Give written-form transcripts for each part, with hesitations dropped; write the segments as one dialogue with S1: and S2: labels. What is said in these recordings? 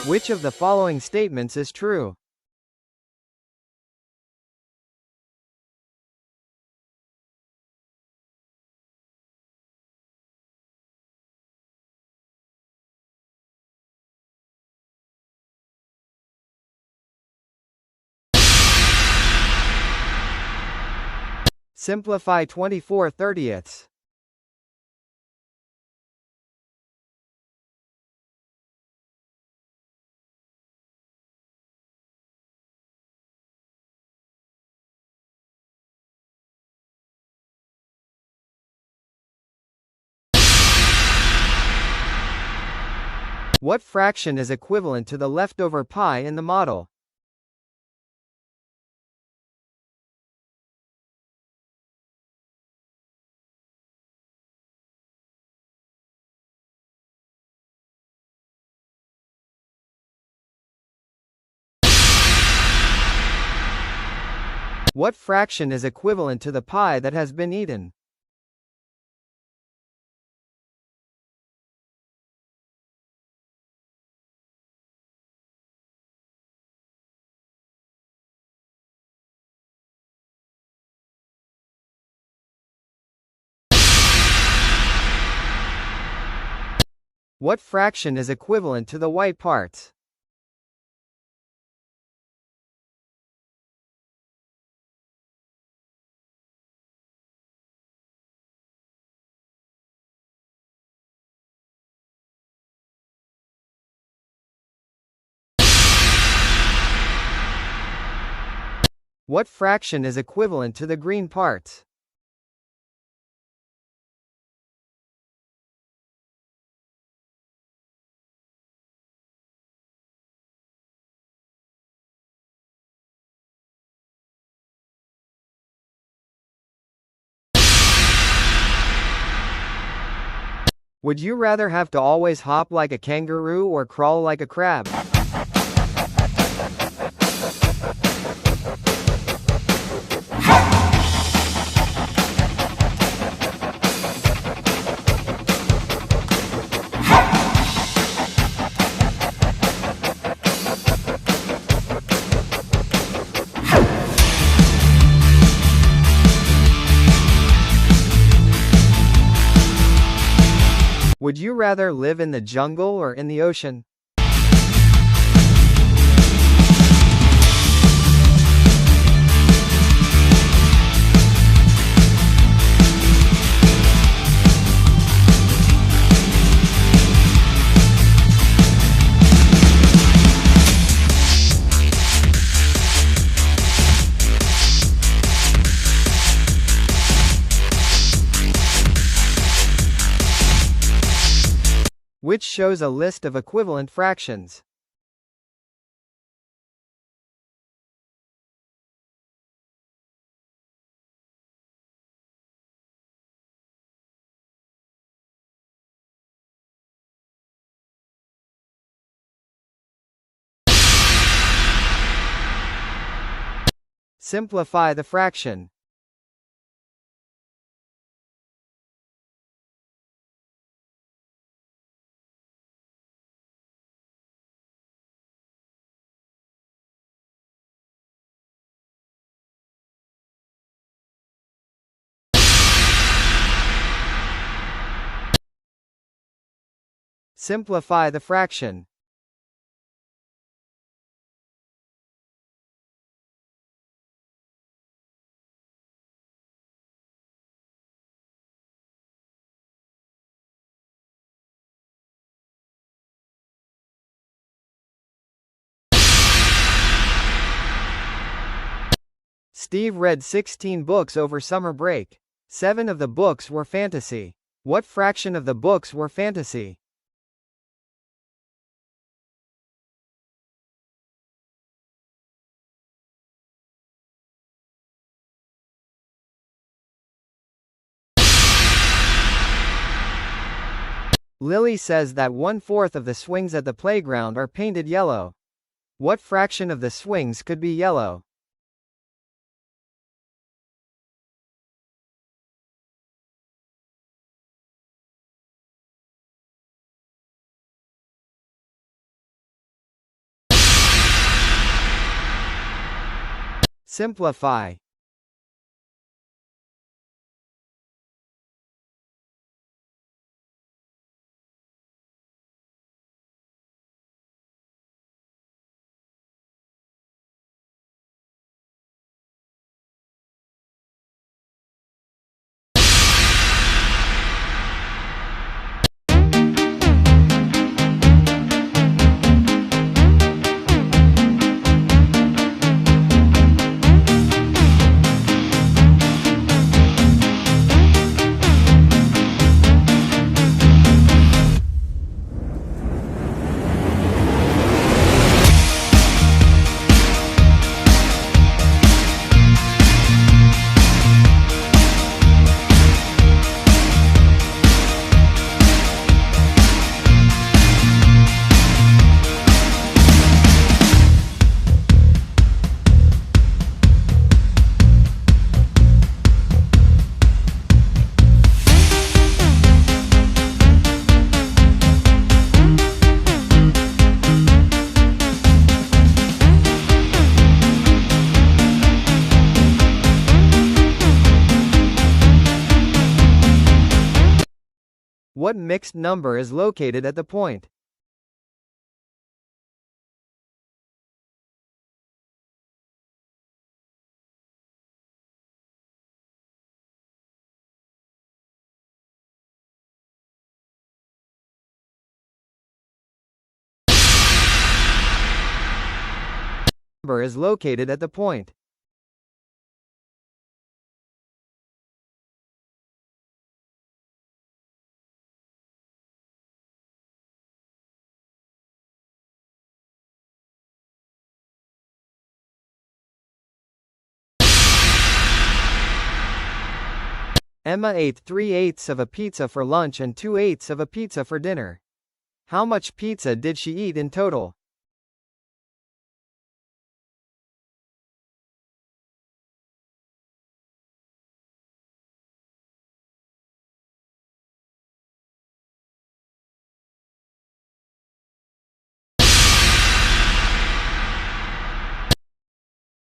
S1: Which of the following statements is true? Simplify 24/30ths. What fraction is equivalent to the leftover pi in the model? What fraction is equivalent to the pie that has been eaten? What fraction is equivalent to the white parts? What fraction is equivalent to the green parts? Would you rather have to always hop like a kangaroo or crawl like a crab? Would you rather live in the jungle or in the ocean? Which shows a list of equivalent fractions. Simplify the fraction. Simplify the fraction. Steve read 16 books over summer break. 7 of the books were fantasy. What fraction of the books were fantasy? Lily says that 1/4 of the swings at the playground are painted yellow. What fraction of the swings could be yellow? Simplify. What mixed number is located at the point? Number is located at the point. Emma ate 3/8 of a pizza for lunch and 2/8 of a pizza for dinner. How much pizza did she eat in total?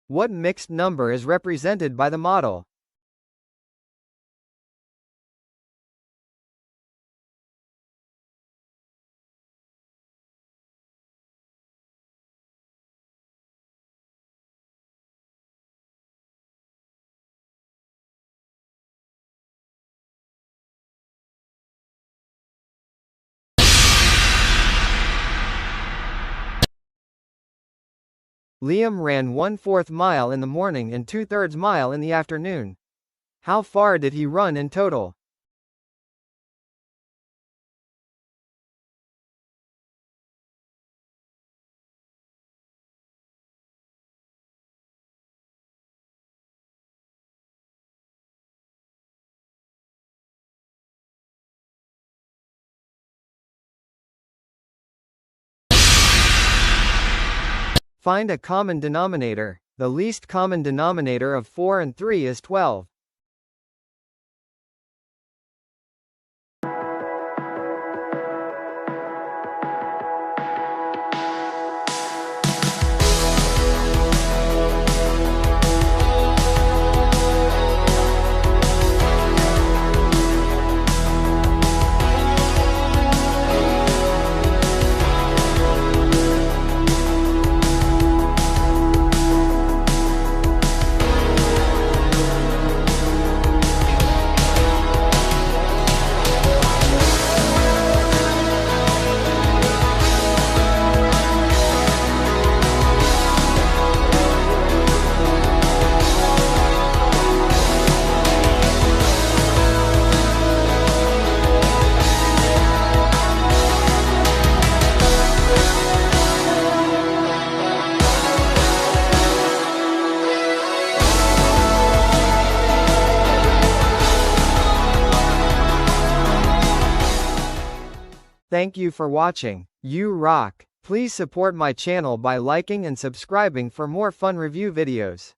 S1: What mixed number is represented by the model? Liam ran 1/4 mile in the morning and 2/3 mile in the afternoon. How far did he run in total? Find a common denominator. The least common denominator of 4 and 3 is 12. Thank you for watching. You rock! Please support my channel by liking and subscribing for more fun review videos.